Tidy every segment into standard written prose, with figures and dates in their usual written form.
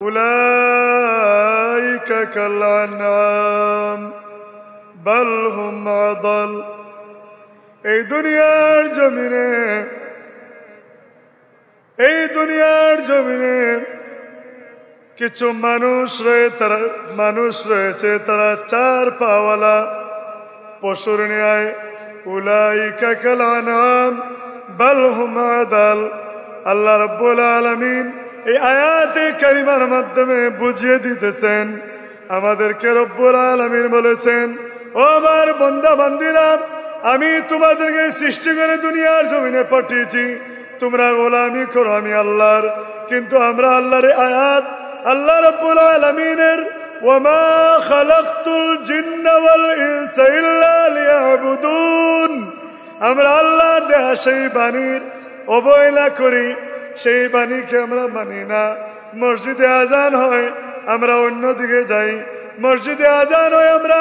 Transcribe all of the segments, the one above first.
উলাইকা কাল আনআম বাল হুম আদাল। এই দুনিয়ার জমিনে কিছু মানুষ রয়েছে তারা চার পাওয়ালা পশুর ন্যায়। উলাইকা কাল আনআম বাল হুম আদাল। আল্লাহ রাব্বুল আলামিন এই আয়াতে কারিমার মাধ্যমে বুঝিয়ে দিতেছেন আমাদেরকে। রব্বুল আলামিন বলেছেন, ও আমার বান্দা বান্দীরা, আমি তোমাদেরকে সৃষ্টি করে দুনিয়ার জমিনে পাঠিয়েছি, তোমরা গোলামি করো আমি আল্লাহর। কিন্তু আমরা আল্লাহর আয়াত, আল্লাহ রাব্বুল আলামিনের ওয়ামা খালাকতুল জিন্না ওয়াল ইনসা ইল্লা লিয়াবুদুন, আমরা আল্লাহর দেয়া সেই বাণীর অবহেলা করি, সেই বাণীকে আমরা মানি না। মসজিদে আজান হয়, আমরা অন্যদিকে যাই। মসজিদে আজান হয়, আমরা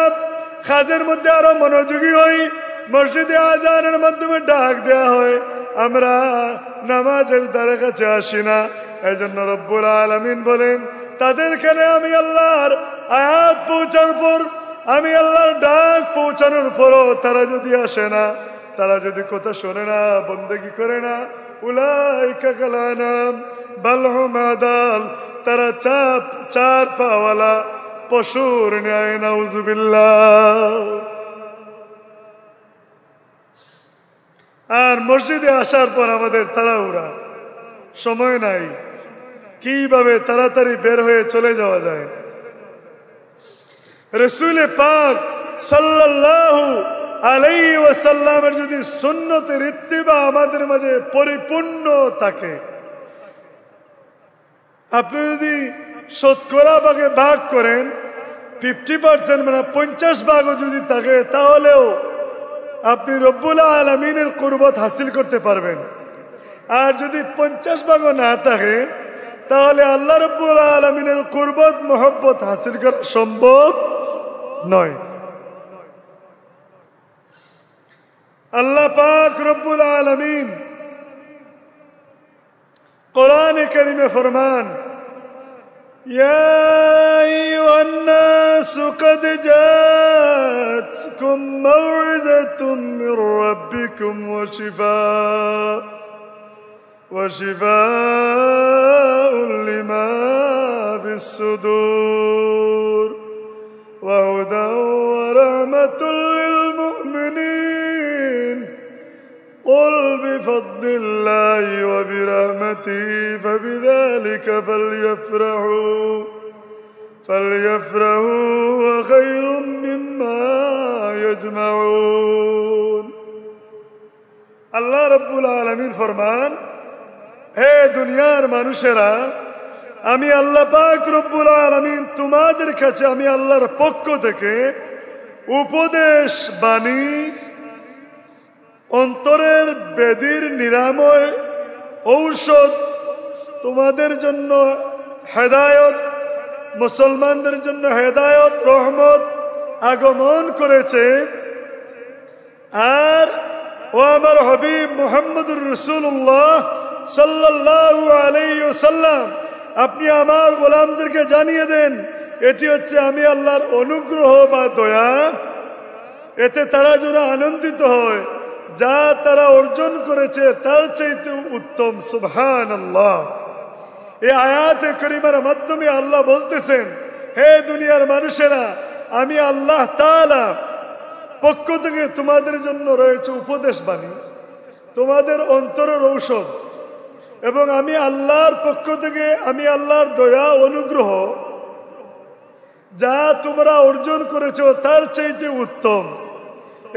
কাজের মধ্যে আরো মনোযোগী হই। মসজিদে আজানের মাধ্যমে ডাক দেয়া হয়, আমরা নামাজের দ্বারে কাছে আসি না। এই জন্য রব্বুল আলামিন বলেন, তাদের কানে আমি আল্লাহর আয়াত পৌঁছানোর পর, আমি আল্লাহর ডাক পৌঁছানোর পরও তারা যদি আসে না, তারা যদি কথা শোনে না, বন্দেগী করে না, উলাইকা কাল আনআম বাল হুম আদাল, তারা চার পাওয়ালা পশুর ন্যায়। নাউজুবিল্লাহ। আর মসজিদে আসার পর আমাদের তাড়াহুড়া, সময় নাই, কিভাবে তাড়াতাড়ি বের হয়ে চলে যাওয়া যায়। রাসূল পাক সাল্লাল্লাহু আলাইহি ওয়াসাল্লামের যদি সুন্নতের ইত্তিবা আমাদের মাঝে পরিপূর্ণ থাকে, আপনি যদি শতকরা ভাগে ভাগ করেন, 50% মানে 50 ভাগও যদি থাকে, তাহলেও আপনি রব্বুল আলামিনের কুরবত হাসিল করতে পারবেন। আর যদি 50 ভাগও না থাকে, তাহলে আল্লাহ রব্বুল আলামিনের কুরবত মহব্বত হাসিল করা সম্ভব নয়। আল্লাহ পাক রব্বুল আলামিন কোরআনে কারিমে ফরমান, ইয়া আইয়ুহান নাসু কাদ জাআতকুম মাউইযাতুম মির রাব্বিকুম ওয়া শিফাউন লিমা ফিস সুদূর ওয়া হুদান ওয়া রাহমাতুল লিল মুমিনিন। قل بفضل الله وبرحمته فبذلك فليفرحوا وخير مما يجمعون। আল্লাহ রাব্বুল আলামিন ফরমান, হে দুনিয়ার মানুষেরা, আমি আল্লাহ পাক রব্বুল আলামিন তোমাদের কাছে আমি আল্লাহর পক্ষ থেকে উপদেশ বাণী, অন্তরের বেদির নিরাময় ঔষধ, তোমাদের জন্য হেদায়ত, মুসলমানদের জন্য হেদায়ত রহমত আগমন করেছে। আর ও আমার হাবিব মুহাম্মদুর রাসূলুল্লাহ সাল্লাল্লাহু আলাইহি ওয়াসাল্লাম, আপনি আমার গোলামদেরকে জানিয়ে দেন, এটি হচ্ছে আমি আল্লাহর অনুগ্রহ বা দয়া। এতে তারা যেন আনন্দিত হয়, যা তারা অর্জন করেছে তার চাইতে উত্তম। সুবহানাল্লাহ। এই আয়াতে কারিমার মাধ্যমে আল্লাহ বলতেছেন, হে দুনিয়ার মানুষেরা, আমি আল্লাহ তাআলা পক্ষ থেকে তোমাদের জন্য রয়েছে উপদেশ বাণী, তোমাদের অন্তরের ঔষধ, এবং আমি আল্লাহর পক্ষ থেকে আমি আল্লাহর দয়া অনুগ্রহ, যা তোমরা অর্জন করেছো তার চাইতে উত্তম।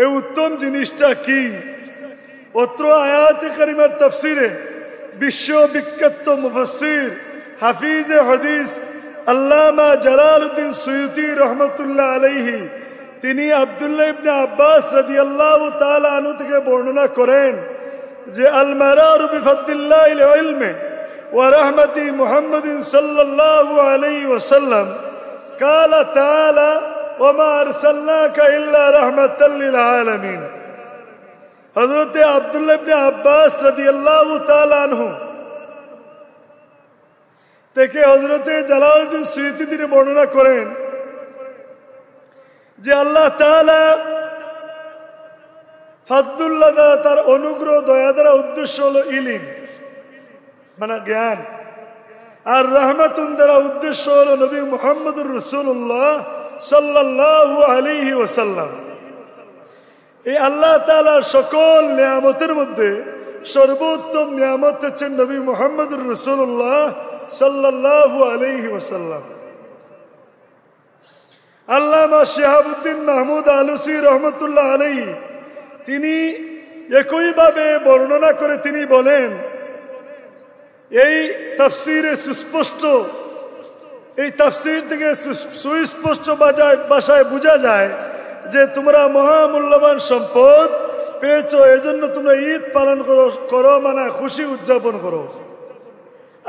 এই উত্তম জিনিসটা কি? অত্র আয়াতে কারিমার তাফসিরে বিশ্ববিখ্যাত মুফাসসির হাফিজে হাদিস আল্লামা জালালউদ্দিন সুয়ুতি রহমতুল্লাহ আলাইহি, তিনি আব্দুল্লাহ ইবনে আব্বাস রাদিয়াল্লাহু তাআলা আনহু থেকে বর্ণনা করেন যে আল মারারু বিফাদলিল্লাহিল ইলমি ওয়া রাহমাতি মুহাম্মাদিন সাল্লাল্লাহু আলাইহি ওয়াসাল্লাম ক্বালা তাআলা ওয়া মা আরসালনাকা ইল্লা রাহমাতাল লিল আলামিন। হযরতে আব্দুল্লাহ ইবনে আব্বাস রাদিয়াল্লাহু তাআলা আনহু থেকে হযরতে জালালউদ্দিন সুয়ুতী তিনি বর্ণনা করেন যে আল্লাহ তাআলা ফাদলুল্লাহ তার অনুগ্রহ দয়া দ্বারা উদ্দেশ্য হলো ইলম মানে জ্ঞান, আর রহমাতুন দ্বারা উদ্দেশ্য হলো নবী মুহাম্মদুর রাসূলুল্লাহ সাল্লাল্লাহু আলাইহি ওয়াসাল্লাম। এই আল্লাহ তাআলার সকল নিয়ামতের মধ্যে সর্বোত্তম নিয়ামত হচ্ছেন নবী মুহাম্মদুর রাসূলুল্লাহ সাল্লাল্লাহু আলাইহি ওয়াসাল্লাম। আল্লামা শিহাবুদ্দিন মাহমুদ আলুসি রহমতুল্লাহ আলাইহি তিনি একইভাবে বর্ণনা করে তিনি বলেন, এই তাফসিরে সুস্পষ্ট, এই তাফসির থেকে সুস্পষ্ট ভাষায় বোঝা যায় যে তোমরা মহামূল্যবান সম্পদ পেয়েছো, এজন্য তোমরা ঈদ পালন করো মানে খুশি উদযাপন করো।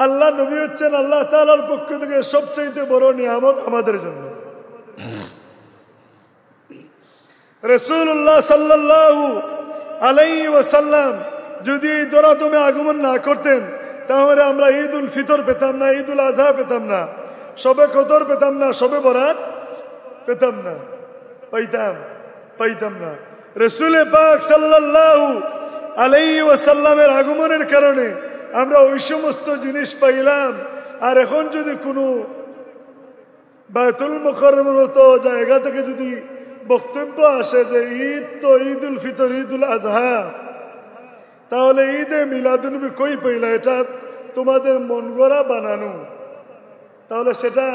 আল্লাহ নবী হচ্ছেন আল্লাহ তাআলার পক্ষ থেকে সবচেয়ে বড় নিয়ামত আমাদের জন্য। রাসূলুল্লাহ সাল্লাল্লাহু আলাইহি ওয়াসাল্লাম যদি এই দরাদমে আগমন না করতেন তাহলে আমরা ঈদ উল ফিতর পেতাম না, ঈদ উল আজহা পেতাম না, শবে কদর পেতাম না, শবে বরাত পেতাম না, পাইতাম না। রাসূল পাক সাল্লাল্লাহু আলাইহি ওয়াসাল্লামের আগমনের কারণে আমরা ওই সমস্ত জিনিস পাইলাম। আর এখন যদি কোনো বায়তুল মুকাররমের মতো জায়গা থেকে যদি বক্তব্য আসে যে ঈদ তো ঈদ উল ফিতর, ঈদ উল আজহা, তাহলে ঈদে মিলাদুন্নবী কই পাইলা, এটা তোমাদের মন গড়া বানানো, তাহলে সেটা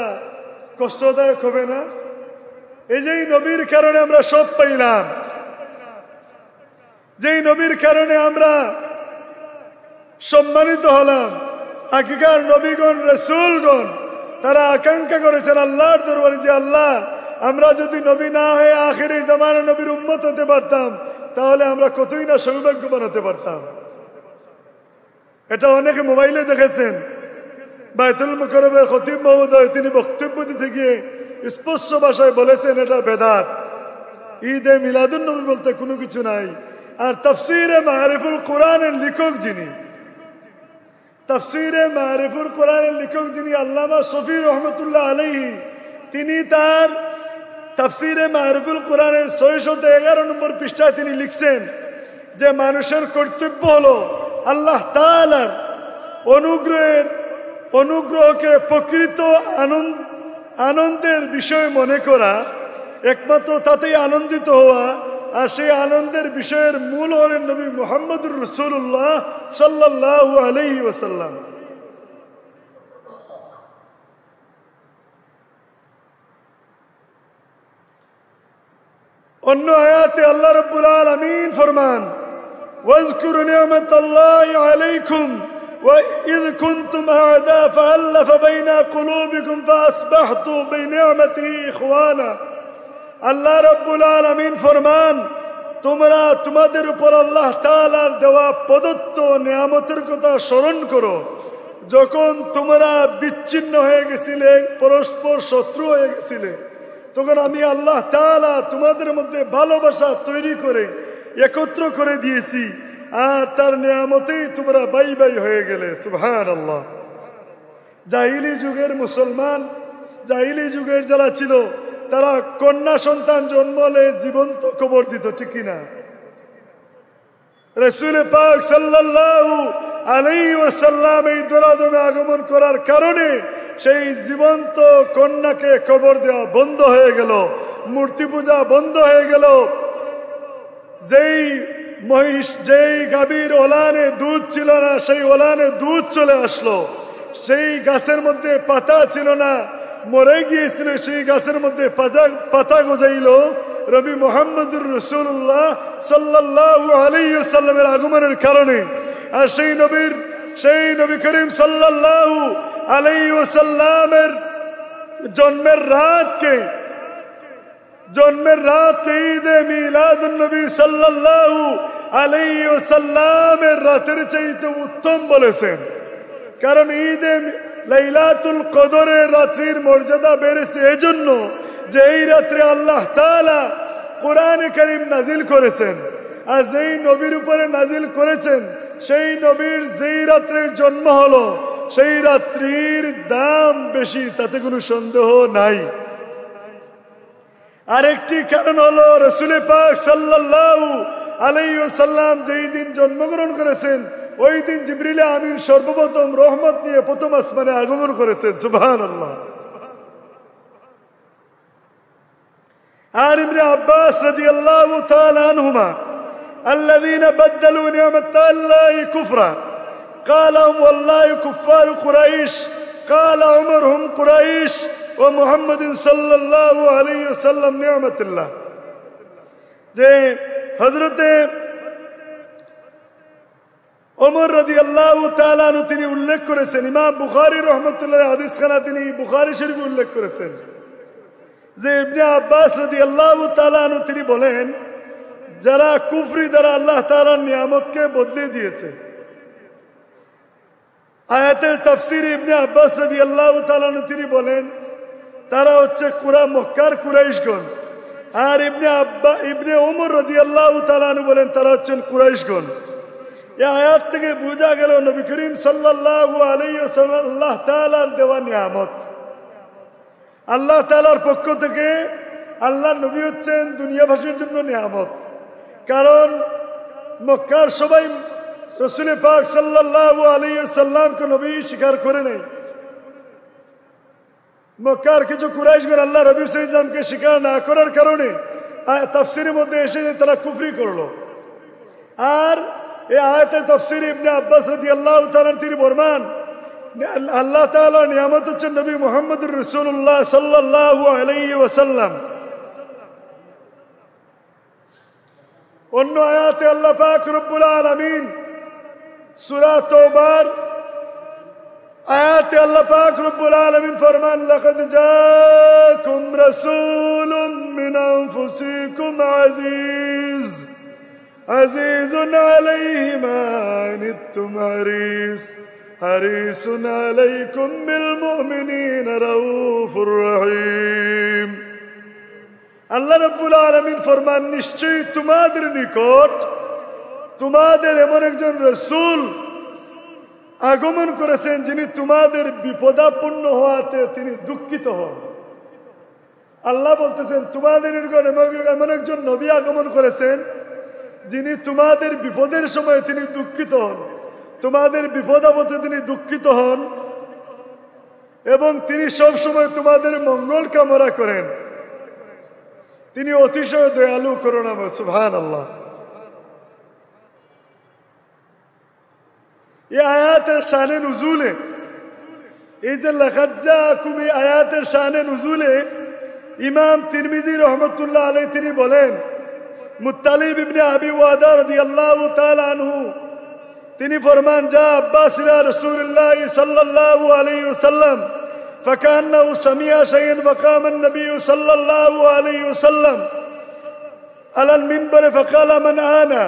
কষ্টদায়ক হবে না? এই যে নবীর কারণে আমরা সব পাইলাম, যেই নবীর কারণে আমরা সম্মানিত হলাম। আগেকার নবীগণ রাসূলগণ তারা আকাঙ্ক্ষা করেছেন আল্লাহর দরবারে যে আল্লাহ আমরা যদি নবী না হয়ে আখিরি জামানার নবীর উম্মত হতে পারতাম তাহলে আমরা কতই না সৌভাগ্যবান হতে পারতাম। এটা অনেকে মোবাইলে দেখেছেন। বায়তুল মুকাররমের খতিব মহোদয় তিনি বক্তব্য দিতে গিয়ে স্পষ্ট ভাষায় বলেছেন এটা বেদাত, ঈদে মিলাদুন্নবী বলতে কোনো কিছু নাই। আর তাফসিরে মারিফুল কোরআনের লেখক যিনি, তাফসিরে মারিফুল কোরআনের লেখক যিনি আল্লামা শফি রহমতুল্লাহ আলাইহি, তিনি তার তাফসিরে মারিফুল কোরআনের 611 নম্বর পৃষ্ঠায় তিনি লিখছেন যে মানুষের কর্তব্য হলো আল্লাহ তাআলার অনুগ্রহকে প্রকৃত আনন্দের বিষয় মনে করা, একমাত্র তাতেই আনন্দিত হওয়া, আর সেই আনন্দের বিষয়ের মূল হলেন নবী মুহাম্মদুর রাসূলুল্লাহ সাল্লাল্লাহু আলাইহি ওয়াসাল্লাম। অন্য আয়াতে আল্লাহ রাব্বুল আলামিন ফরমান, ওয়াজকুরু নি'মাতাল্লাহি আলাইকুম وإذ كنتم أعداء فألف بين قلوبكم فأصبحتم بنعمته إخوانا। আল্লাহ রাব্বুল আলামিন ফরমান, তোমরা তোমাদের উপর আল্লাহ তাআলার দেওয়া প্রদত্ত নিয়ামতের কথা স্মরণ করো, যখন তোমরা বিচ্ছিন্ন হয়ে গেছিলে, পরস্পর শত্রু হয়ে গেছিলে, তখন আমি আল্লাহ তাআলা তোমাদের মধ্যে ভালোবাসা তৈরি করে একত্র করে দিয়েছি, আর তার নিয়ামতেই তোমরা বাই বাই হয়ে গেলে। সুবহানাল্লাহ। জাহিলি যুগের মুসলমান, জাহিলি যুগের যারা ছিল তারা কন্যা সন্তান জন্ম হলে জীবন্ত কবর দিত, ঠিক কিনা? রাসূল পাক সাল্লাল্লাহু আলাইহি ওয়াসাল্লাম এই দরাদমে আগমন করার কারণে সেই জীবন্ত কন্যাকে কবর দেওয়া বন্ধ হয়ে গেল, মূর্তি পূজা বন্ধ হয়ে গেল। যেই মহিষ, যেই গাভীর ওলানে দুধ ছিল না সেই ওলানে দুধ চলে আসলো, সেই গাছের মধ্যে পাতা ছিল না, মরে গিয়েছিল, সেই গাছের মধ্যে পাতা গজাইল নবী মুহাম্মদুর রাসূলুল্লাহ সাল্লাল্লাহু আলাইহি ওয়াসাল্লামের আগমনের কারণে। আর সেই নবী করিম সাল্লাল্লাহু আলাইহি ওয়াসাল্লামের জন্মের রাতকে ঈদে মিলাদুন্নবী সাল্লাল্লাহু আলাইহি ওয়াসাল্লামের রাতের চাইতে উত্তম বলেছেন। কারণ ঈদে লাইলাতুল কদরের রাত্রির মর্যাদা বেড়েছে এজন্য যে এই রাত্রে আল্লাহ তাআলা কোরআনে কারীম নাজিল করেছেন, আর যেই নবীর উপরে নাজিল করেছেন সেই নবীর যেই রাত্রে জন্ম হলো সেই রাত্রির দাম বেশি, তাতে কোনো সন্দেহ নাই। আরেকটি কারণ হলো রাসূল পাক সাল্লাল্লাহু আলাইহি ওয়াসাল্লাম যেই দিন জন্মগ্রহণ করেছেন ওই দিন জিবরিল আমিন সর্বপ্রথম রহমত নিয়ে প্রথম আসমানে আগমন করেছেন। সুবহানাল্লাহ। عن ابن عباس رضي الله تعالى عنهما الذين بدلوا نعمة الله كفرا قال هم والله كفار قريش قال عمر هم قريش ومحمد صلى الله عليه وسلم نعمة الله যে হযরতে ওমর রাদিয়াল্লাহু তাআলা আনহু তিনি উল্লেখ করেছেন, ইমাম বুখারী রাহমাতুল্লাহ হাদিস খানা তিনি বুখারী শরীফে উল্লেখ করেছেন যে ইবনে আব্বাস রাদিয়াল্লাহু তাআলা আনহু তিনি বলেন যারা কুফরি দ্বারা আল্লাহ তাআলার নিয়ামতকে বদলে দিয়েছে। আয়াতের তাফসীরে ইবনে আব্বাস রাদিয়াল্লাহু তাআলা আনহু তিনি বলেন তারা হচ্ছে মক্কার কুরাইশগণ, আর ইবনে ওমর রাদিয়াল্লাহু তাআলা আনহু বলেন তারা হচ্ছেন কুরাইশগণ। এই আয়াত থেকে বোঝা গেল নবী করিম সাল্লাল্লাহু আলাইহি ওয়াসাল্লাম আল্লাহ তাআলার দেওয়া নিয়ামত। আল্লাহ তাআলার পক্ষ থেকে আল্লাহ নবী হচ্ছেন দুনিয়াবাসীর জন্য নিয়ামত, কারণ মক্কার সবাই রাসূল পাক সাল্লাল্লাহু আলাইহি ওয়াসাল্লামকে নবী স্বীকার করে নাই। মক্কার কিছু কুরাইশগণ আল্লাহ নবী সাল্লাল্লাহু আলাইহি ওয়াসাল্লামকে স্বীকার না করার কারণে তাফসীরের মধ্যে এসে তারা কুফরি করলো। আর এই আয়াতের তাফসীরে ইবনে আব্বাস রাদিয়াল্লাহু তাআলা তিনি বর্মান আল্লাহ তাআলার নিয়ামত হচ্ছেন নবী মুহাম্মদুর রাসূলুল্লাহ সাল্লাল্লাহু আলাইহি ওয়াসাল্লাম। অন্য আয়াতে আল্লাহ পাক রব্বুল আলামিন সূরা তাওবার আয়াতে আল্লাহ পাক রব্বুল আলামিন ফরমান লাকাদ জাআকুম রাসূলুম মিন আনফুসিকুম আজিজুন আলাইহি মা আনিতুম হারিসুন আলাইকুম বিল মুমিনিনা রাউফুর রহিম। আল্লাহ রাব্বুল আলামিন ফরমান নিশ্চয়ই তোমাদের নিকট তোমাদের এমন একজন রাসূল আগমন করেছেন যিনি তোমাদের বিপদাপন্ন হওয়াতে তিনি দুঃখিত হন। আল্লাহ বলতেছেন তোমাদের নিকট এমন একজন নবী আগমন করেছেন যিনি তোমাদের বিপদের সময় তিনি দুঃখিত হন, তোমাদের বিপদ আপদে তিনি দুঃখিত হন এবং তিনি সব সময় তোমাদের মঙ্গল কামনা করেন। তিনি অতিশয় দয়ালু করুণাময়। সুবহানাল্লাহ। এই আয়াতের শানে নুজুলে এই যে লাকাদ জাআকুম এই আয়াতের শানে নুজুলে ইমাম তিরমিজি রহমাতুল্লাহ আলাইহি তিনি বলেন মুত্তালিব ইবনে আবি ওয়াদা রাদিয়াল্লাহু তাআলা আনহু তিনি ফরমান যা আব্বাস ইলা রাসূলুল্লাহ সাল্লাল্লাহু আলাইহি ওয়াসাল্লাম فكأنه سمع شيئا وقام النبي صلى الله عليه وسلم على المنبر فقال من أنا؟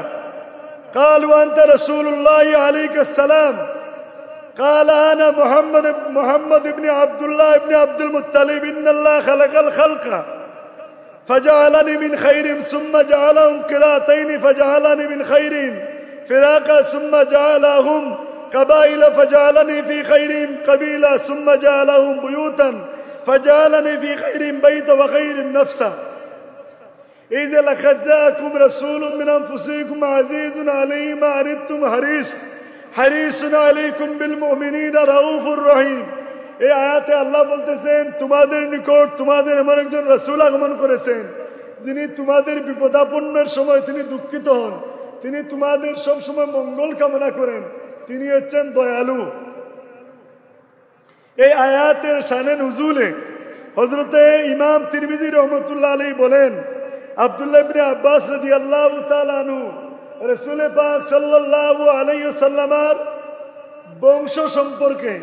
قالوا أنت رسول الله عليك السلام. قال أنا محمد بن عبد الله بن عبد المطلب إن الله خلق الخلق فجعلني من خير ثم جعلهم قراتين فجعلني من خير فراقا ثم جعلهم قبائل فجعلني في خيرهم قبيلة ثم جعلهم بيوتا فجعلني في خيرهم بيتا وخيرهم نفسا. إذا لقد جاءكم رسول من أنفسكم عزيز عليه ما عنتم حريص عليكم بالمؤمنين رؤوف رحيم. এই আয়াতে আল্লাহ বলতেছেন তোমাদের নিকট তোমাদের এমন একজন রাসূল আগমন করেছেন যিনি তোমাদের বিপদাপন্নের সময় তিনি দুঃখিত হন, তিনি তোমাদের সব সময় মঙ্গল কামনা করেন, তিনি হচ্ছেন দয়ালু। এই আয়াতের শানে নুজুলে হযরতে ইমাম তিরমিজি রহমাতুল্লাহ আলাইহি বলেন আব্দুল্লাহ ইবনে আব্বাস রাদিয়াল্লাহু তাআলা আনহু রাসূল পাক সাল্লাল্লাহু আলাইহি ওয়াসাল্লামের বংশ সম্পর্কে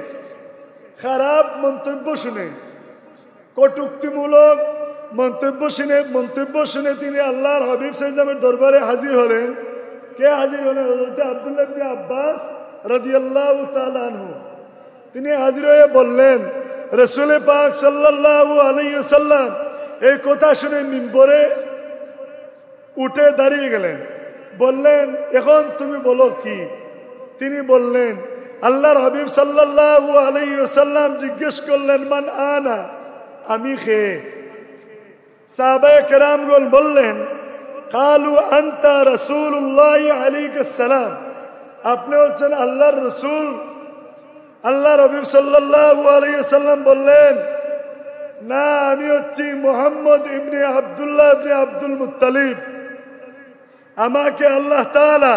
খারাপ মন্তব্য শুনে কটূক্তিমূলক মন্তব্য শুনে তিনি আল্লাহর হাবিব সাল্লাল্লাহু দরবারে হাজির হলেন। কে হাজির হলেন? হযরত আব্দুল্লাহ ইবনে আব্বাস রাদিয়াল্লাহু তাআলা আনহু। তিনি হাজির হয়ে বললেন রাসূল পাক সাল্লাল্লাহু আলাইহি ওয়াসাল্লাম এই কথা শুনে মিম্বরে উঠে দাঁড়িয়ে গেলেন, বললেন এখন তুমি বলো কি? তিনি বললেন আল্লাহর হাবিব সাল্লাল্লাহু আলাইহি ওয়াসাল্লাম জিজ্ঞেস করলেন, মান আনা, আমি কে? সাহাবায়ে কেরামগণ বললেন, কালু আনতা রাসূলুল্লাহ আলাইহিস সালাম, আপনি হচ্ছেন আল্লাহর রাসূল। আল্লাহর হাবিব সাল্লাল্লাহু আলাইহি ওয়াসাল্লাম বললেন, না, আমি হচ্ছি মুহাম্মদ ইবনে আব্দুল্লাহ ইবনে আব্দুল মুত্তালিব। আমাকে আল্লাহ তাআলা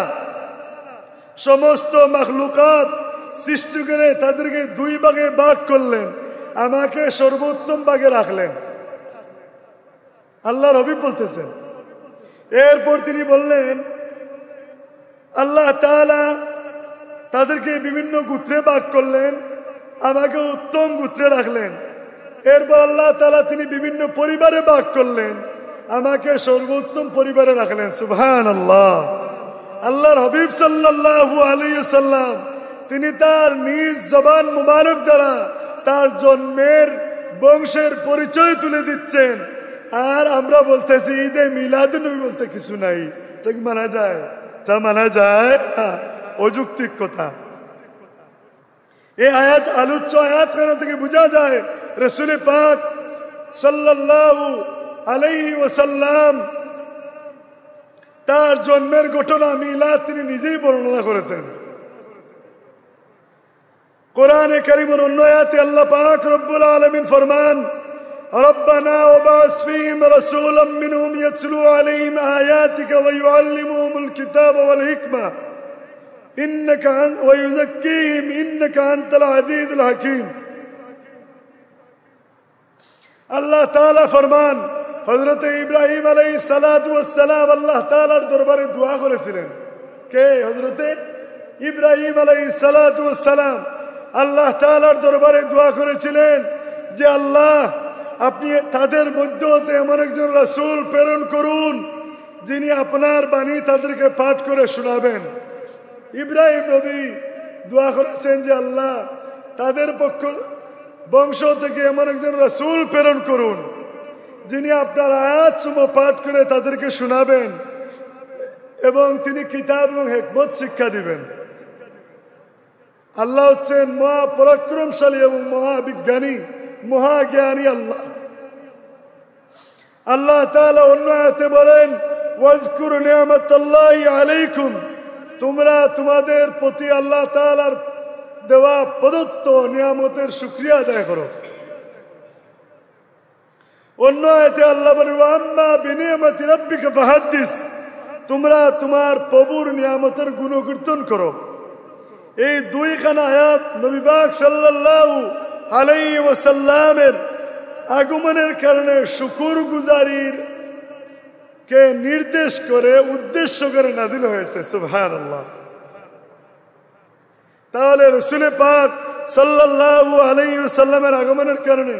সমস্ত মাখলুকাত সৃষ্টি করে তাদেরকে দুই ভাগে ভাগ করলেন, আমাকে সর্বোত্তম ভাগে রাখলেন। আল্লাহর হাবিব বলতেছেন। এরপর তিনি বললেন, আল্লাহ তাআলা তাদেরকে বিভিন্ন গোত্রে ভাগ করলেন, আমাকে উত্তম গোত্রে রাখলেন। এরপর আল্লাহ তাআলা তিনি বিভিন্ন পরিবারে ভাগ করলেন, আমাকে সর্বোত্তম পরিবারে রাখলেন। সুবহানাল্লাহ। আল্লাহর হাবিব সাল্লাল্লাহু আলাইহি ওয়াসাল্লাম তিনি তার নিজ জবান মুবারক দ্বারা তার জন্মের বংশের পরিচয় তুলে দিচ্ছেন, আর আমরা বলতেছি ঈদে মিলাদুন নবী বলতে কিছু নাই। এটা কি মানা যায়? তা মানা যায় না, অযৌক্তিক কথা। এই আয়াত আলোচ্য আয়াত থেকে বোঝা যায় রাসূল পাক সাল্লাল্লাহু আলাইহি ওয়াসাল্লাম তার জন্মের ঘটনা মিলাদ তিনি নিজেই বর্ণনা করেছেন। কোরআনে কারীমের অন্য আয়াতে আল্লাহ পাক রব্বুল আলামিন ফরমান, রব্বানা ওয়াবাস ফীহিম রাসূলাম মিনহুম ইয়াতলু আলাইহিম আয়াতিকা ওয়া ইউআল্লিমুহুমুল কিতাবা ওয়াল হিকমা ইন্নাকা ওয়া ইউযাক্কিহিম ইন্নাকা আনতাল আজিজুল হাকীম। আল্লাহ তাআলা ফরমান, হযরত ইব্রাহিম আলাইহিস সালাতু ওয়াস সালাম আল্লাহ তাআলার দরবারে দোয়া করেছিলেন। কে? হযরত ইব্রাহিম আলাইহিস সালাতু ওয়াস সালাম আল্লাহ তাআলার দরবারে দোয়া করেছিলেন যে আল্লাহ, আপনি তাদের মধ্য হতে এমন একজন রাসূল প্রেরণ করুন যিনি আপনার বাণী তাদেরকে পাঠ করে শোনাবেন। ইব্রাহিম নবী দোয়া করেছেন যে আল্লাহ, তাদের বংশ থেকে এমন একজন রাসূল প্রেরণ করুন যিনি আপনার আয়াতসমূহ পাঠ করে তাদেরকে শোনাবেন এবং তিনি কিতাব এবং হিকমত শিক্ষা দিবেন। আল্লাহ হচ্ছেন মহা পরাক্রমশালী এবং মহাবিজ্ঞানী, মহাজ্ঞানী আল্লাহ। আল্লাহ তাআলা অন্য আয়াতে বলেন, ওয়াজকুরু নি'মাতাল্লাহি আলাইকুম, তোমরা তোমাদের প্রতি আল্লাহ তাআলার দেওয়া প্রদত্ত নিয়ামতের শুকরিয়া আদায় করো। অন্য আয়াতে আল্লাহ বলেন, ওয়া আম্মা বিনিয়ামাতি রাব্বিকা ফাহাদ্দিস, তোমরা তোমার প্রভুর নিয়ামতের গুণকীর্তন করো। এই দুইখানা আয়াত নবী পাক সাল্লাল্লাহু আলাইহি ওয়াসাল্লামের আগমনের কারণে শুকর গুজারির কে নির্দেশ করে উদ্দেশ্য করে নাজিল হয়েছে। সুবহানাল্লাহ। তাহলে রাসূল পাক সাল্লাল্লাহু আলাইহি ওয়াসাল্লামের আগমনের কারণে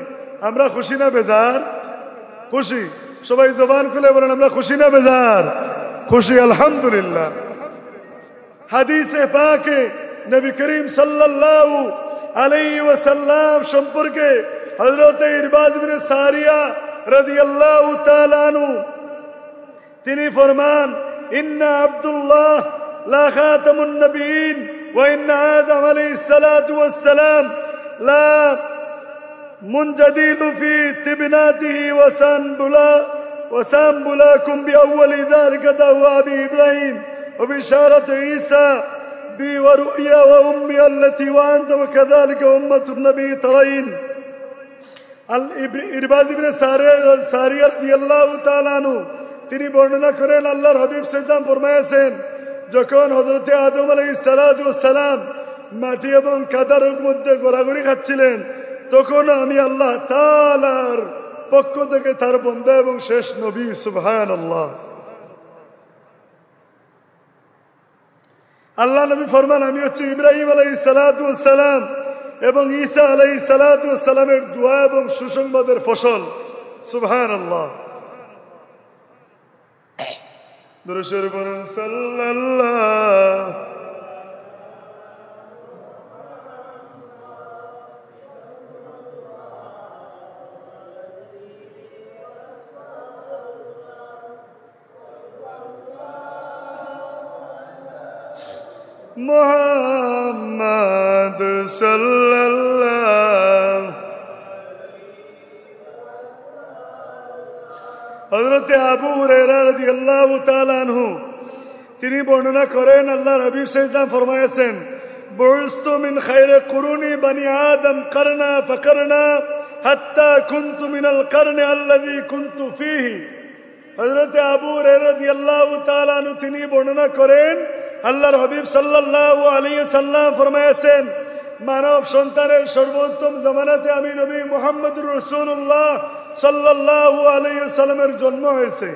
আমরা খুশি না বেজার? খুশি। সবাই জবান খুলে বলেন, আমরা খুশি না বেজার? খুশি, আলহামদুলিল্লাহ। হাদিসে পাকে নবী করিম সাল্লাল্লাহু আলাইহি ওয়াসাল্লাম সম্পর্কে হযরত ইরবাজ ইবনে সারিয়া রাদিয়াল্লাহু তাআলা আনহু তিনি ফরমান, ইন্না আব্দুল্লাহ লা খাতামুন নবিয়্যিন ওয়া ইন্না আদম আলাইহিস সালাতু ওয়াস সালাম লা মুনজাদিলু ফি তিবনাতিহি ওয়া সানবুলাকুম বিআউয়ালি যালিকা দাওয়া বি ইব্রাহিম ওয়া বিশারাতু ঈসা بي ورؤيا وأمي التي وأنت وكذلك أمة النبي ترين। ইরবাজ ইবনে সারিয়া রাদিয়াল্লাহু তাআলা আনহু তিনি বর্ণনা করেন, আল্লাহর হাবিব সাল্লাল্লাহু ফরমায়েছেন, যখন হযরত আদম আলাইহিস সালাতু ওয়াস সালাম মাটি এবং কাদার মধ্যে ঘোরাঘুরি খাচ্ছিলেন, তখন আমি আল্লাহ তাআলার পক্ষ থেকে তার বান্দা এবং শেষ নবী। সুবহানাল্লাহ। আল্লাহ নবী ফরমান, আমি হচ্ছে ইব্রাহিম আলাইহিস সালাতু ওয়াস সালাম এবং ঈসা আলাইহিস সালাতু ওয়াস সালামের দোয়া এবং সুসংবাদের ফসল। সুবহানাল্লাহ। দরুদ শরীফ পড়ুন সাল্লাল্লাহু মুহাম্মাদ মুহাম্মদ সাল্লাল্লাহু। হযরতে আবু হুরায়রা রাদিয়াল্লাহু তাআলা আনহু তিনি বর্ণনা করেন, আল্লাহর হাবিব সাল্লাল্লাহু আলাইহি ওয়াসাল্লাম ফরমায়েছেন, বুইস্তু মিন খায়রি কুরুনি বনি আদম করনা ফকরনা হাত্তা কুনতু মিনাল করনি আল্লাযী কুনতু ফীহি। হযরতে আবু হুরায়রা রাদিয়াল্লাহু তাআলা আনহু তিনি বর্ণনা করেন, আল্লাহর হাবিব সাল্লাল্লাহু আলাইহি ওয়াসাল্লাম ফরমায়েছেন, মানব সন্তানের সর্বোত্তম জামানাতে আমি নবী মুহাম্মদুর রাসূলুল্লাহ সাল্লাল্লাহু আলাইহি ওয়াসাল্লামের জন্ম হয়েছে,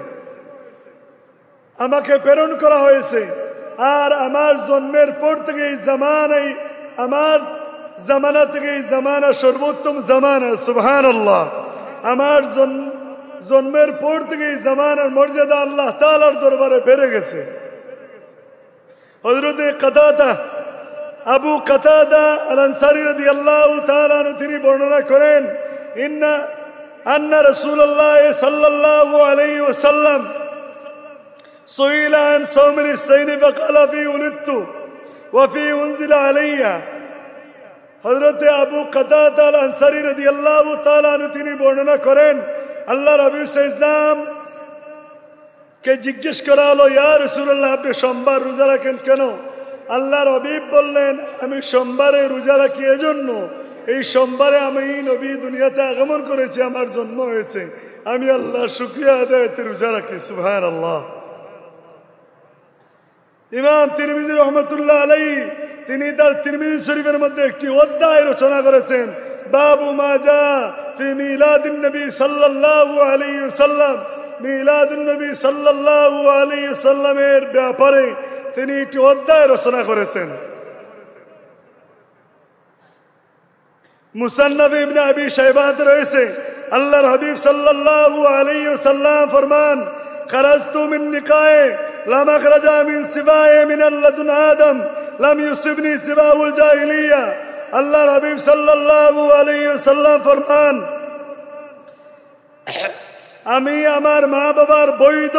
আমাকে প্রেরণ করা হয়েছে। আর আমার জন্মের পর থেকে এই জামানায়, আমার জামানা থেকে এই জামানা সর্বোত্তম জামানা। সুবহানাল্লাহ। আমার জন্মের পর থেকে এই জামানার মর্যাদা আল্লাহ তাআলার দরবারে বেড়ে গেছে। হযরতে কাতাদা, আবু কাতাদা আল আনসারী রাদিয়াল্লাহু তাআলা আনহু তিনি বর্ণনা করেন, আন্না রাসূলুল্লাহ সাল্লাল্লাহু আলাইহি ওয়াসাল্লাম সুইলা আন সাওমিল ইসসাইন ফাকালা ফি উলিদতু ওয়া ফি উনজিলা আলাইয়া। হযরতে আবু কাতাদা আল আনসারী রাদিয়াল্লাহু তাআলা আনহু তিনি বর্ণনা করেন, আল্লাহর হাবিব সাল্লাল্লাহু আলাইহি ওয়াসাল্লাম কে জিজ্ঞেস করা হলো, ইয়া রাসূলুল্লাহ আপনি সোমবার রোজা রাখেন কেন? আল্লাহর হাবিব বললেন, আমি সোমবারে রোজা রাখি এজন্য, এই সোমবারে আমি নবী দুনিয়াতে আগমন করেছি, আমার জন্ম হয়েছে, আমি আল্লাহর শুকরিয়া আদায়তে রোজা রাখি। সুবহানাল্লাহ। ইমাম তিরমিজি রহমাতুল্লাহ আলাইহি তিনি তার তিরমিজি শরীফের মধ্যে একটি অধ্যায় রচনা করেছেন, বাবু মা জা ফি মিলাদিন নবী সাল্লাল্লাহু আলাইহি ওয়াসাল্লাম। মিলাদুন নবী সাল্লাল্লাহু আলাইহি ওয়াসাল্লামের ব্যাপারে তিনি একটি অধ্যায় রচনা করেছেন। মুসান্নাফ ইবনে আবি শাইবাতে রয়েছে, আল্লাহর হাবিব সাল্লাল্লাহু আলাইহি ওয়াসাল্লাম ফরমান, খারাজতু মিন নিকায়ে লাম আখরাজা মিন সিবায়ে মিন লাদুন আদম লাম ইউসিবনি সিবাউল জাহিলিয়া। আল্লাহর হাবিব সাল্লাল্লাহু আলাইহি ওয়াসাল্লাম ফরমান, আমি আমার মা বাবার বৈধ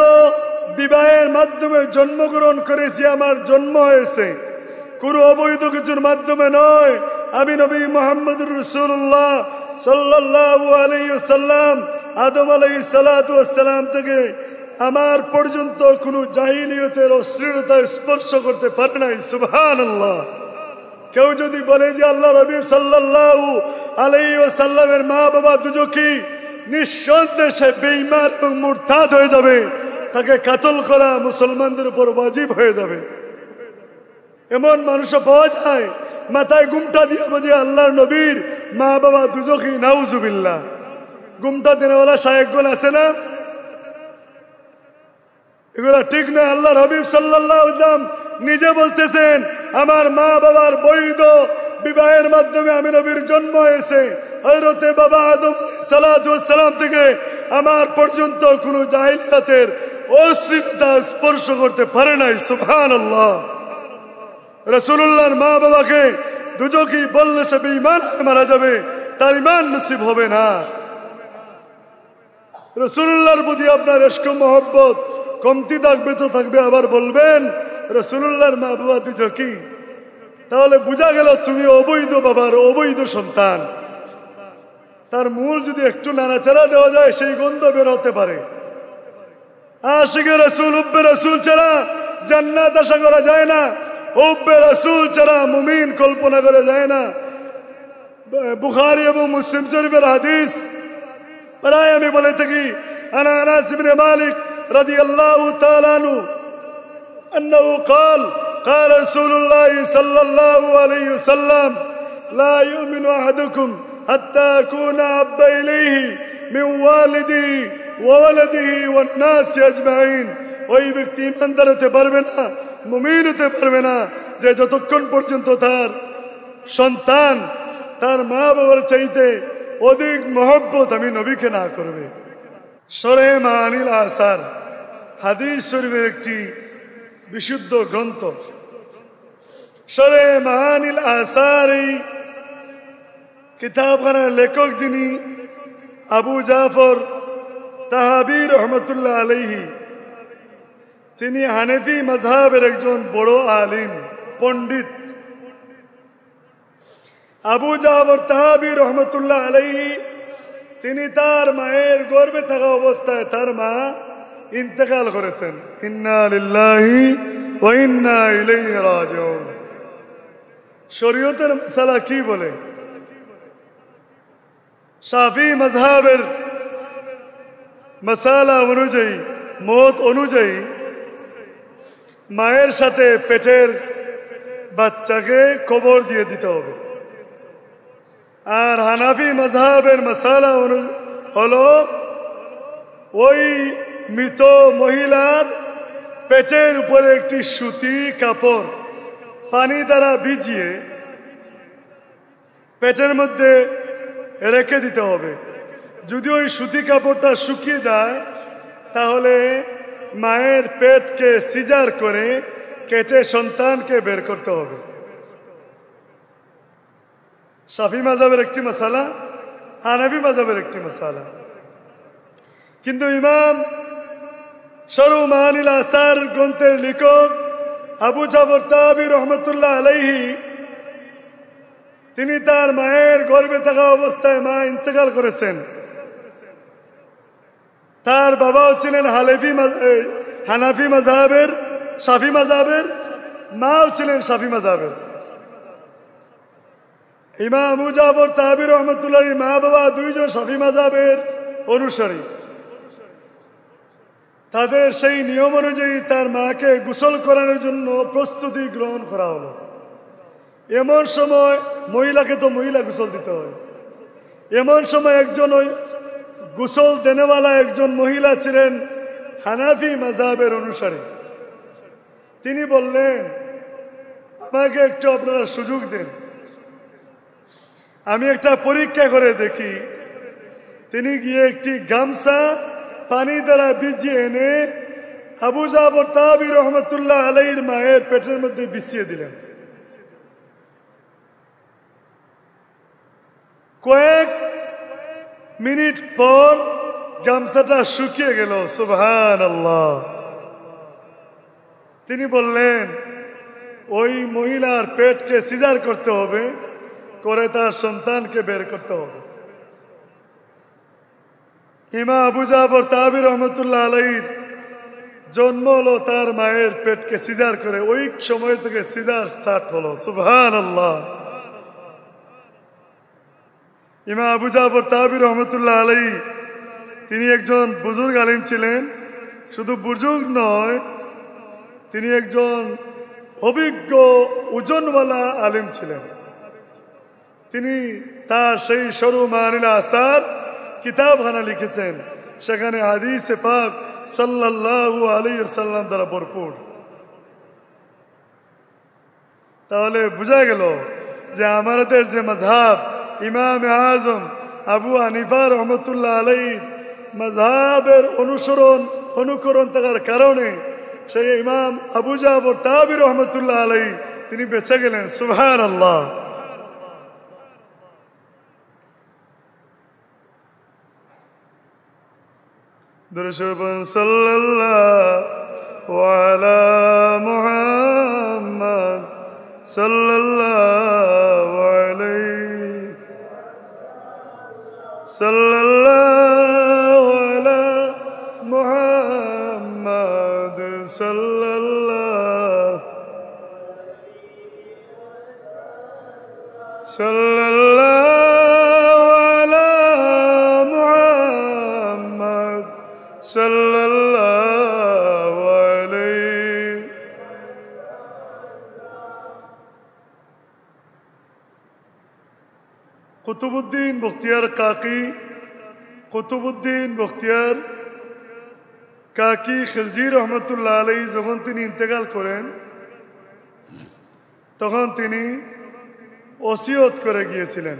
বিবাহের মাধ্যমে জন্মগ্রহণ করেছি, আমার জন্ম হয়েছে, কোনো অবৈধ কিছুর মাধ্যমে নয়। আমি নবী মুহাম্মদুর রাসূলুল্লাহ সাল্লাল্লাহু আলাইহি ওয়াসাল্লাম আদম আলাইহিস সালাতু ওয়াস সালাম থেকে আমার পর্যন্ত কোনো জাহিলিয়তের অশ্লীলতা স্পর্শ করতে পারে নাই। সুবহানাল্লাহ। কেউ যদি বলে যে আল্লাহর হাবিব সাল্লাল্লাহু আলাইহি ওয়াসাল্লামের মা বাবা দুজকি, নিঃসন্দেহে সে বেঈমান এবং মুরতাদ হয়ে যাবে, তাকে কাতল করা মুসলমানদের উপর ওয়াজিব হয়ে যাবে। এমন মানুষও পাওয়া যায় মাথায় গুমটা দিয়ে বোঝে আল্লাহর নবীর মা বাবা দুজকি, নাউজুবিল্লাহ। গুমটা দেনেওয়ালা শায়েখগণ আছে না, এগুলা ঠিক না। আল্লাহর হাবিব সাল্লাল্লাহু আলাইহি ওয়াসাল্লাম নিজে বলতেছেন, আমার মা বাবার বৈধ বিবাহের মাধ্যমে আমি নবীর জন্ম হয়েছে, হযরতে বাবা আদম আলাইহিস সালাতু ওয়াস সালাম থেকে আমার পর্যন্ত কোনো জাহিলিয়াতের অশ্লীলতা স্পর্শ করতে পারে নাই। সুবহানাল্লাহ। রাসূলুল্লাহর মা বাবাকে দুজকি বললে সে বেঈমান মারা যাবে, তার ঈমান নসিব হবে না। রাসূলুল্লাহর প্রতি আপনার ইশক মহব্বত কমতি থাকবে তো থাকবে, আবার বলবেন রাসূলুল্লাহর মা বাবা দুজকি, তাহলে বোঝা গেল তুমি অবৈধ বাবার অবৈধ সন্তান। তার মূল যদি একটু নাড়াচাড়া দেওয়া যায় সেই গন্ধ বের হতে পারে। আশিকে রাসূল, উব্বে রাসূল ছাড়া জান্নাত আশা করা যায় না, উব্বে রাসূল ছাড়া মুমিন কল্পনা করা যায় না। বুখারী এবং মুসলিম শরীফের হাদিস প্রায় আমি বলে থাকি, আনা আনাস ইবনে মালিক রাদিয়াল্লাহু তাআলা আনহু আন্নাহু قال قال رسول الله صلى الله عليه وسلم لا يؤمن احدكم حتى اكون احب اليه من والده وولده والناس اجمعين। ওই ব্যক্তি ইমানদার হতে পারবে না, মুমিন হতে পারবে না যে যতক্ষণ পর্যন্ত তার সন্তান তার মা বাবার চাইতে অধিক মহব্বত আমি নবীকে না করবে। শরহে মাআনিল আসার হাদিস শরীফের একটি বিশুদ্ধ গ্রন্থ। শরহে মাআনিল আসার এই কিতাবখানার লেখক যিনি আবু জাফর তাহাবী রহমতুল্লাহ আলাইহি, তিনি হানেফি মাযহাবের একজন বড় আলিম পণ্ডিত। আবু জাফর তাহাবী রহমতুল্লাহ আলাইহি তিনি তার মায়ের গর্ভে থাকা অবস্থায় তার মা ইন্তেকাল করেছেন। ইন্না লিল্লাহি ওয়া ইন্না ইলাইহি রাজিউন। শরীয়তের মাসালা কি বলে? শাফি মাযহাবের মাসালা অনুযায়ী, মত অনুযায়ী মায়ের সাথে পেটের বাচ্চাকে কবর দিয়ে দিতে হবে। আর হানাফি মাযহাবের মাসালা হলো ওই মৃত মহিলার পেটের উপরে একটি সুতি কাপড় পানি দ্বারা ভিজিয়ে পেটের মধ্যে রেখে দিতে হবে। যদি ওই সুতি কাপড়টা শুকিয়ে যায় তাহলে মায়ের পেটকে সিজার করে কেটে সন্তানকে বের করতে হবে। শাফি মাযহাবের একটি মাসালা, হানাফি মাযহাবের একটি মাসালা। কিন্তু ইমাম শরহু মাআনিল আসার গ্রন্থের লেখক আবু জাফর তাহাবী রহমতুল্লাহ আলাইহি তিনি তার মায়ের গর্ভে থাকা অবস্থায় মা ইন্তেকাল করেছেন। তার বাবাও ছিলেন হানাফি মাযহাবের, শাফি মাযহাবের, মাও ছিলেন শাফি মাযহাবের। ইমাম আবু জাফর তাহাবী রহমতুল্লাহর মা বাবা দুইজন শাফি মাযহাবের অনুসারী। তাদের সেই নিয়ম অনুযায়ী তার মাকে গোসল করানোর জন্য প্রস্তুতি গ্রহণ করা হলো। এমন সময় মহিলাকে তো মহিলা গোসল দিতে হয়, এমন সময় একজন ওই গোসল দেনেওয়ালা একজন মহিলা ছিলেন হানাফি মাযহাবের অনুসারী। তিনি বললেন, আমাকে একটু আপনারা সুযোগ দেন, আমি একটা পরীক্ষা করে দেখি। তিনি গিয়ে একটি গামছা পানি দ্বারা ভিজিয়ে এনে আবু জাফর তাহাবী রহমতুল্লাহ আলাইহির মায়ের পেটের মধ্যে বিছিয়ে দিলেন। কয়েক মিনিট পর গামছাটা শুকিয়ে গেল। সুবহানাল্লাহ। তিনি বললেন, ওই মহিলার পেটকে সিজার করতে হবে, করে তার সন্তানকে বের করতে হবে। ইমাম আবু জাফর তাহাবী রহমতুল্লাহ আলাইহির জন্ম হলো তার মায়ের পেটকে সিজার করে। ওই সময় থেকে সিজার স্টার্ট হলো। সুবহানাল্লাহ। ইমাম আবু জাফর তাহাবী রহমতুল্লাহ আলাইহি তিনি একজন বুজুর্গ আলিম ছিলেন। শুধু বুজুর্গ নয়, তিনি একজন অভিজ্ঞ ওজনওয়ালা আলিম ছিলেন। তিনি তার সেই শরহু মাআনিল আসার কিতাবখানা লিখেছেন, সেখানে হাদিসে পাক সাল্লাল্লাহু আলাইহি ওয়াসাল্লাম দ্বারা ভরপুর। তাহলে বোঝা গেল যে আমাদের যে মাযহাব ইমাম আযম আবু হানিফা রহমতুল্লাহ আলাইহি মাযহাবের অনুকরণ থাকার কারণে সেই ইমাম আবু জাফর তাহাবী রহমতুল্লাহ আলাইহি তিনি বেঁচে গেলেন। সুবহানাল্লাহ। দরুদ সাল্লাল্লাহু আলা মুহাম্মদ সাল্লাল্লাহু আলাইহি সাল্লাল্লাহু আলা মুহাম্মদ সাল্লাল্লাহু আলা মুহাম্মদ সাল্লাল্লাহু আলাইহি। কুতুবউদ্দিন বখতিয়ার কাকি খিলজি রহমতুল্লাহ আলাইহি যখন তিনি ইন্তেকাল করেন তখন তিনি ওসিয়ত করে গিয়েছিলেন।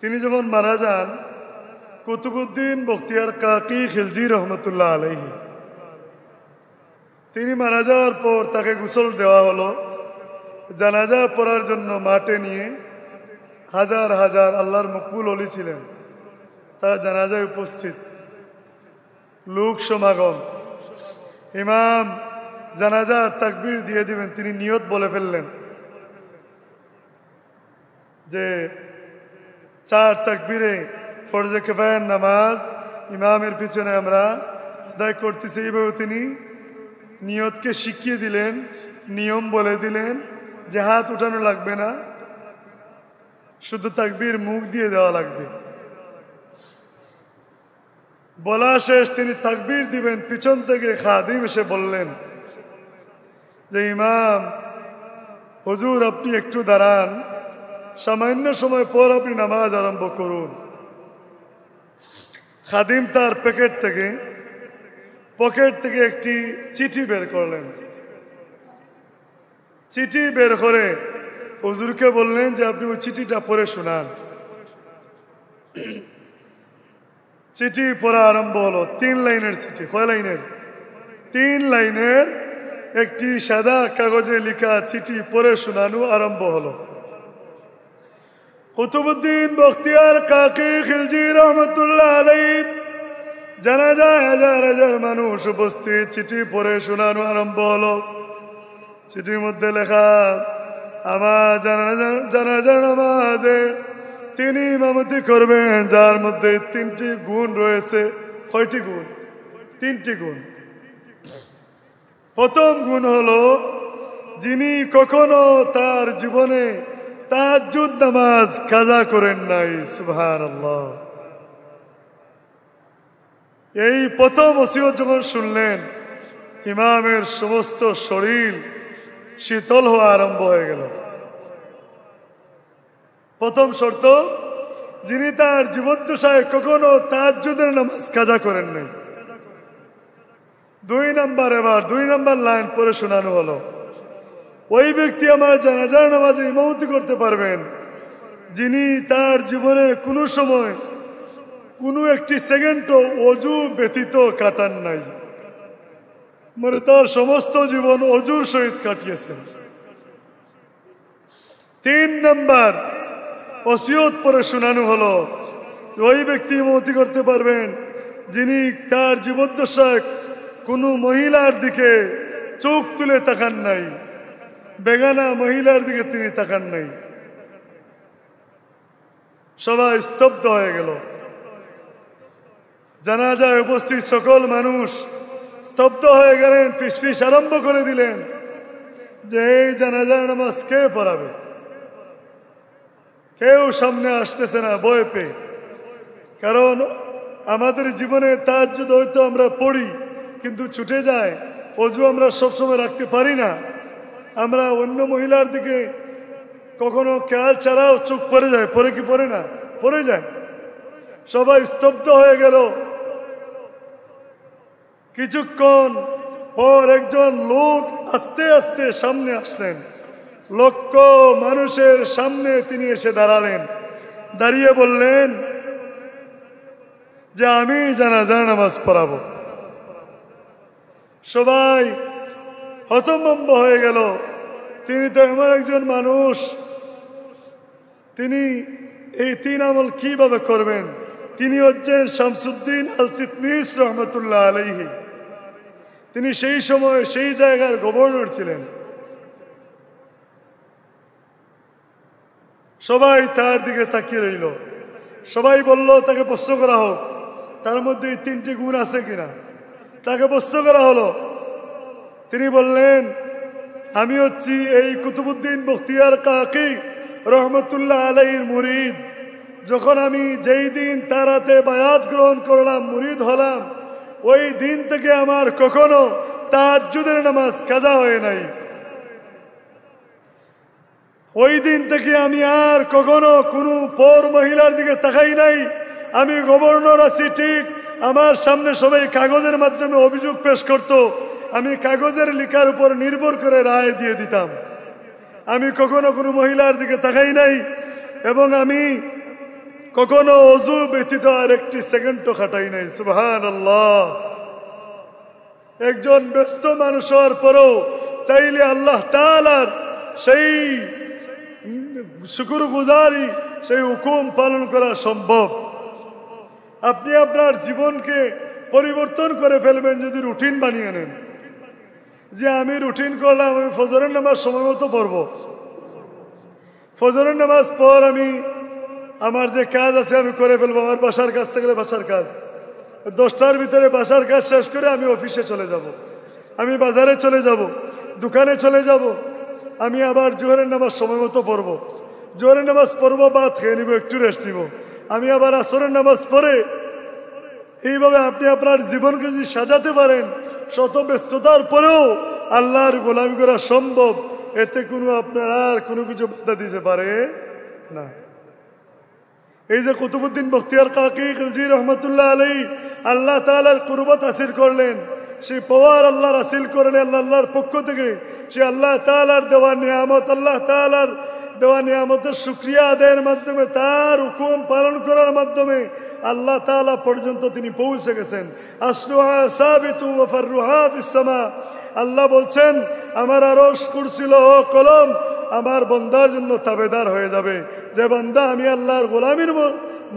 তিনি যখন মারা যান, কুতুবউদ্দিন বখতিয়ার কাকি খিলজি রহমতুল্লাহ আলাইহি তিনি মারা যাওয়ার পর তাকে গোসল দেওয়া হলো। জানাজা পড়ার জন্য মাঠে নিয়ে হাজার হাজার আল্লাহর মকবুল ওলি ছিলেন, তারা জানাজায় উপস্থিত, লোক সমাগম। ইমাম জানাজার তাকবীর দিয়ে দিবেন, তিনি নিয়ত বলে ফেললেন। যে 4 তাকবীরে ফরজে কিফায়ার নামাজ ইমামের পিছনে আমরা আদায় করতেছি, এইভাবে তিনি নিয়তকে শিখিয়ে দিলেন, নিয়ম বলে দিলেন যে হাত উঠানো লাগবে না, শুধু তাকবীর মুখ দিয়ে দেওয়া লাগবে। বলা শেষ, তিনি তাকবীর দিবেন, পিছন থেকে খাদিম এসে বললেন যে ইমাম হুজুর আপনি একটু দাঁড়ান, সামান্য সময় পর আপনি নামাজ আরম্ভ করুন। খাদিম তার পকেট থেকে একটি চিঠি বের করলেন। চিঠি বের করে হুজুরকে বললেন যে আপনি ওই চিঠিটা পড়ে শোনান। চিঠি পড়া আরম্ভ হলো। 3 লাইনের চিঠি। কয় লাইনের? 3 লাইনের একটি সাদা কাগজে লেখা চিঠি পড়ে শোনানো আরম্ভ হলো। কুতুবউদ্দিন বখতিয়ার কাকি খিলজি রহমতুল্লাহ আলাইহি জানাজায় হাজার হাজার মানুষ উপস্থিত, চিঠি পড়ে শোনানো আরম্ভ হলো। চিঠির মধ্যে লেখা, আমার জানাজার নামাজে তিনি ইমামতি করবেন, যার মধ্যে 3টি গুণ রয়েছে। কয়টি গুণ? 3টি গুণ। প্রথম গুণ হলো যিনি কখনো তার জীবনে তাহাজ্জুদ নামাজ কাজা করেন নাই। সুবহানাল্লাহ। এই প্রথম ওসিয়ত যখন শুনলেন, ইমামের সমস্ত শরীর শীতল হওয়া আরম্ভ হয়ে গেল। প্রথম শর্ত, যিনি তার জীবদ্দশায় কখনো তাহাজ্জুদের নামাজ কাজা করেন নাই। 2 নাম্বার লাইন পরে শোনানো হলো, ওই ব্যক্তি আমার জানাজার নামাজে ইমামতি করতে পারবেন যিনি তার জীবনে কোনো সময় কোনো একটি সেকেন্ডও অজু ব্যতীত কাটান নাই, মানে তার সমস্ত জীবন অজুর সহিত কাটিয়েছেন। 3 নাম্বার ওসিয়ত পরে শোনানো হলো, ওই ব্যক্তি ইমামতি করতে পারবেন যিনি তার জীবদ্দশায় কোনো মহিলার দিকে চোখ তুলে তাকান নাই, বেগানা মহিলার দিকে তিনি তাকান নাই। সবাই স্তব্ধ হয়ে গেল। জানাজায় উপস্থিত সকল মানুষ স্তব্ধ হয়ে গেলেন, ফিসফিস আরম্ভ করে দিলেন যে এই জানাজার নামাজ কে পড়াবে? কেউ সামনে আসতেছে না ভয় পেয়ে। কারণ আমাদের জীবনে তাহাজ্জুদ হয়তো আমরা পড়ি, কিন্তু ছুটে যায়। অজু আমরা সবসময় রাখতে পারি না। আমরা অন্য মহিলার দিকে কখনো খেয়াল ছাড়াও চোখ পড়ে যায়। পড়ে কি পড়ে না? পড়ে যায়। সবাই স্তব্ধ হয়ে গেল। কিছুক্ষণ পর একজন লোক আস্তে আস্তে সামনে আসলেন। লক্ষ মানুষের সামনে তিনি এসে দাঁড়ালেন। দাঁড়িয়ে বললেন যে আমি জানাজার নামাজ পড়াবো। সবাই হতভম্ব হয়ে গেল। তিনি তো এমন একজন মানুষ, তিনি এই 3 আমল কিভাবে করবেন? তিনি হচ্ছেন শামসুদ্দিন আল তিতমিস রহমতুল্লাহ আলাইহি। তিনি সেই সময় সেই জায়গার গভর্নর ছিলেন। সবাই তার দিকে তাকিয়ে রইল। সবাই বলল তাকে প্রশ্ন করা হোক, তার মধ্যে এই 3টি গুণ আছে কিনা। তাকে প্রশ্ন করা হলো। তিনি বললেন, আমি হচ্ছি এই কুতুবউদ্দিন বখতিয়ার কাকি রহমতুল্লাহ আলাইহির মুরিদ। যখন আমি যেই দিন তার হাতে বায়াত গ্রহণ করলাম, মুরিদ হলাম, ওই দিন থেকে আমার কখনো তাহাজ্জুদের নামাজ কাজা হয় নাই। ওই দিন থেকে আমি আর কখনো কোনো পর মহিলার দিকে তাকাই নাই। আমি গভর্নর আছি ঠিক, আমার সামনে সবাই কাগজের মাধ্যমে অভিযোগ পেশ করত, আমি কাগজের লেখার উপর নির্ভর করে রায় দিয়ে দিতাম। আমি কখনো কোনো মহিলার দিকে তাকাই নাই এবং আমি কখনো অজু ব্যতীত আর একটি সেকেন্ডও খাটাই নাই। সুবহানাল্লাহ। একজন ব্যস্ত মানুষ হওয়ার পরেও চাইলে আল্লাহ তাআলার সেই শুকরগুজারি, সেই হুকুম পালন করা সম্ভব। আপনি আপনার জীবনকে পরিবর্তন করে ফেলবেন যদি রুটিন বানিয়ে নেন, যে আমি রুটিন করলাম আমি ফজরের নামাজ সময় মতো পড়ব। ফজরের নামাজ পর আমি আমার যে কাজ আছে আমি করে ফেলবো। আমার বাসার কাজ থাকলে বাসার কাজ, 10টার ভিতরে বাসার কাজ শেষ করে আমি অফিসে চলে যাব, আমি বাজারে চলে যাব, দোকানে চলে যাব। আমি আবার জোহরের নামাজ সময় মতো পড়বো, জোহরের নামাজ পড়বো, ভাত খেয়ে নিব, একটু রেস্ট নিব। আমি আবার আসরের নামাজ পড়ে এইভাবে আপনি আপনার জীবনকে যদি সাজাতে পারেন, শত ব্যস্ততার পরেও আল্লাহর গোলামি করা সম্ভব। এতে কোনো আপনার আর কোনো কিছু বাধা দিতে পারে না। এই যে কুতুবউদ্দিন বখতিয়ার কাকি খিলজি রহমতুল্লাহ আলাই আল্লাহ তাআলার কুরবত হাসিল করলেন, সেই পাওয়ার আল্লাহর হাসিল করলেন আল্লাহর পক্ষ থেকে। সে আল্লাহ তাআলার দেওয়া নিয়ামত, আল্লাহ তাআলার দেওয়া নিয়ামতের শুকরিয়া আদায়ের মাধ্যমে, তার হুকুম পালন করার মাধ্যমে আল্লাহ তাআলা পর্যন্ত তিনি পৌঁছে গেছেন। আসলুহা সাবিতু ওয়া ফাররুহা ফিস সামা। আল্লাহ বলছেন আমার আরশ, কুরসি, লৌহ কলম আমার বান্দার জন্য তাবেদার হয়ে যাবে। যে বান্দা আমি আল্লাহর গোলামির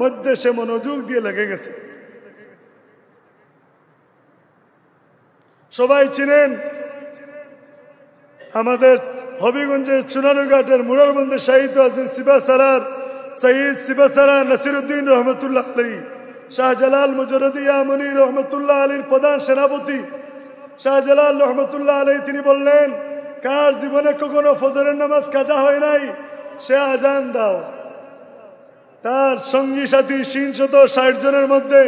মধ্যে সে মনোযোগ দিয়ে লেগে গেছে। সবাই চিনেন আমাদের হবিগঞ্জের চুনারুঘাটের মুরার মধ্যে শাহিদ আছেন সিবাসারার সঈদ সিবাসারা নাসিরুদ্দিন রহমতুল্লাহ আলী, শাহজালাল মুজরদিয়া মুনি রহমতুল্লাহ আলীর প্রধান সেনাপতি শাহজালাল রহমতুল্লাহ আলী তিনি বললেন, কার জীবনে কখনো ফজরের নামাজ কাজা হয় নাই সে আজান দাও। তার সঙ্গী সাথী 360 জনের মধ্যে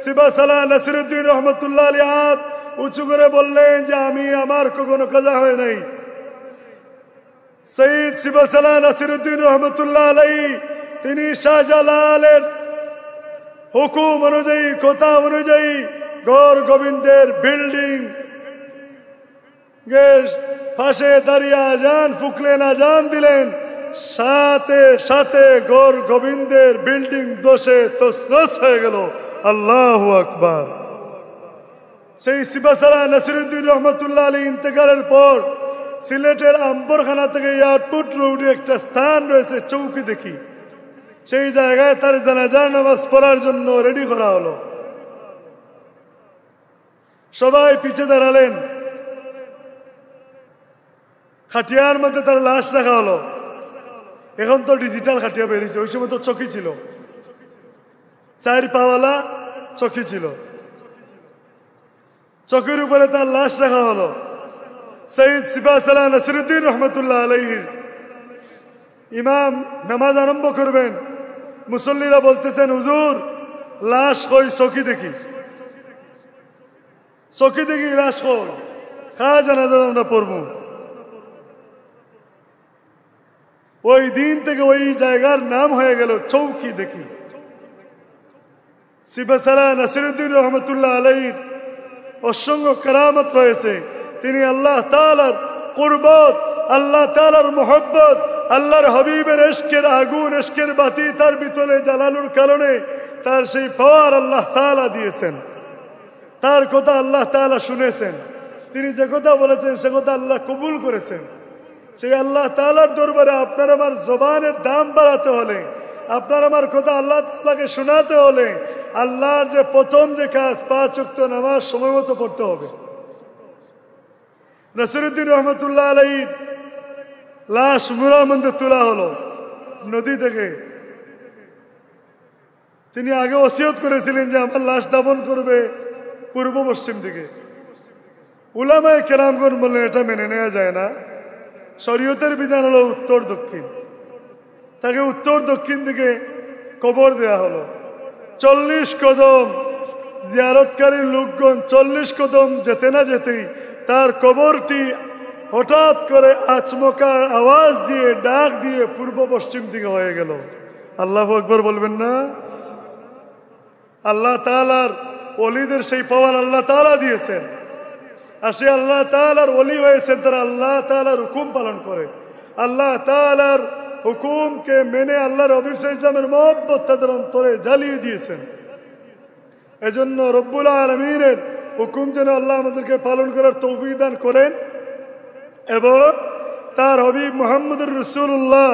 সিবাসালা নাসিরুদ্দিন রহমতুল্লাহ আলী হাত উঁচু করে বললেন যে আমি আমার কখনো কাজা হয় নাই। সঈদ সিবাসালা নাসিরুদ্দিন রহমতুল্লাহ আলী তিনি শাহজালালের হুকুম অনুযায়ী, কথা অনুযায়ী গৌর গোবিন্দের বিল্ডিং পাশে দাঁড়িয়ে আজান ফুকলেন, আজান দিলেন, সাথে সাথে গৌর গোবিন্দের বিল্ডিং দোষে তছনছ হয়ে গেল। আল্লাহু আকবার। সেই সিবাসারা নাসিরুদ্দিন রহমতুল্লাহ আলী ইন্তেকালের পর সিলেটের আম্বরখানা থেকে এয়ারপোর্ট রোডে একটা স্থান রয়েছে চৌকি দেখি, সেই জায়গায় তার জানাজার নামাজ পড়ার জন্য রেডি করা হলো। সবাই পিছে দাঁড়ালেন, খাটিয়ার মধ্যে তার লাশ রাখা হলো। এখন তো ডিজিটাল খাটিয়া বেরিয়েছে, ওই সময় তো চকি ছিল, 4 পাওয়ালা চকি ছিল। চকির উপরে তার লাশ রাখা হলো। সঈদ সিবাসালা নাসিরুদ্দিন রহমতুল্লাহ আলাইহি ইমাম নামাজ আরম্ভ করবেন, মুসল্লিরা বলতেছেন হুজুর লাশ কই? চকি দেখি, চকি দেখি লাশ কই? কার জানাজা আমরা পড়বো? ওই দিন থেকে ওই জায়গার নাম হয়ে গেল চৌকি দেখি। সিবাসালা নাসিরুদ্দিন রহমতুল্লাহ আলাইহির অসংখ্য কারামত রয়েছে। তিনি আল্লাহ তাআলার কুরবত, আল্লাহ তাআলার মোহব্বত, আল্লাহর হাবিবের ইশকের আগুন, ইশকের বাতি তার ভিতরে জ্বালানোর কারণে তার সেই পাওয়ার আল্লাহ তাআলা দিয়েছেন। তার কথা আল্লাহ তাআলা শুনেছেন, তিনি যে কথা বলেছেন সে কথা আল্লাহ কবুল করেছেন। সেই আল্লাহ তাআলার দরবারে আপনার আমার জবানের দাম বাড়াতে হলে, আপনার আমার কথা আল্লাহ তাআলাকে শোনাতে হলে আল্লাহর যে প্রথম যে কাজ 5 ওয়াক্ত নামাজ সময় মতো পড়তে হবে। নাসিরুদ্দিন রহমতুল্লাহ আলাইহির লাশ মুরার মধ্যে তোলা হলো নদী থেকে। তিনি আগে ওসিয়ত করেছিলেন যে আমার লাশ দাফন করবে পূর্ব পশ্চিম দিকে। উলামায়ে কেরামগণ বললেন এটা মেনে নেওয়া যায় না, শরীয়তের বিধান হলো উত্তর দক্ষিণ। তাকে উত্তর দক্ষিণ দিকে কবর দেয়া হলো। 40 কদম জিয়ারতকারীর লোকগণ 40 কদম যেতে না যেতেই তার কবরটি হঠাৎ করে আচমকার আওয়াজ দিয়ে ডাক দিয়ে পূর্ব পশ্চিম দিকে হয়ে গেল। আল্লাহু আকবার বলবেন না? আল্লাহ তাআলার ওলিদের সেই পাওয়ার আল্লাহ তাআলা দিয়েছেন। আর সে আল্লাহ তাআলার ওলি হয়েছেন তারা আল্লাহ তাআলার হুকুম পালন করে, আল্লাহ তাআলার হুকুমকে মেনে আল্লাহর হাবিব সাল্লাল্লাহু আলাইহি ওয়াসাল্লামের মহব্বত তাদের অন্তরে জ্বালিয়ে দিয়েছেন। এজন্য রব্বুল আলামিনের হুকুম যেন আল্লাহ আমাদেরকে পালন করার তৌফিক দান করেন এবং তার হাবিব মুহাম্মদুর রাসূলুল্লাহ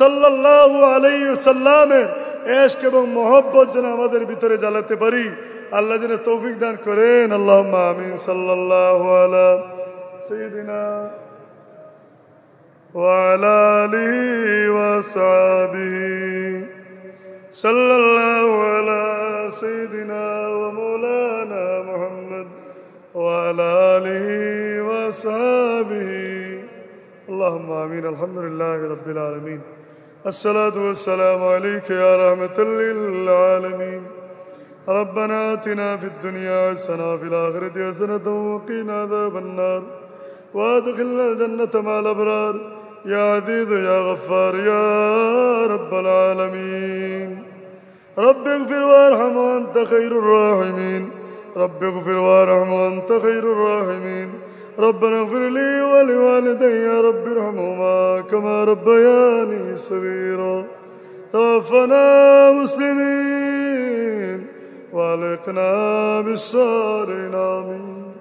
সাল্লাল্লাহু আলাইহি ওয়াসাল্লামের ইশক এবং মহব্বত যেন আমাদের ভিতরে জ্বালাতে পারি। আল্লাহ যেন তৌফিক দান করেন। আল্লাহুম্মা আমিন। সাল্লাল্লাহু আলা সাইয়্যিদিনা وعلى آله وأصحابه صلى الله على سيدنا ومولانا محمد وعلى آله وأصحابه اللهم آمين. الحمد لله رب العالمين. الصلاة والسلام عليك يا رحمة للعالمين. ربنا آتنا في الدنيا حسنة وفي الآخرة حسنة وقنا عذاب النار وادخلنا الجنة مع الأبرار يا عزيز يا غفار يا رب العالمين. رب اغفر وارحم وأنت خير الراحمين. رب اغفر وارحم وأنت خير الراحمين. ربنا اغفر لي ولوالدي يا رب ارحمهما كما ربياني صغيرا. توفنا مسلمين والحقنا بالصالحين. آمين.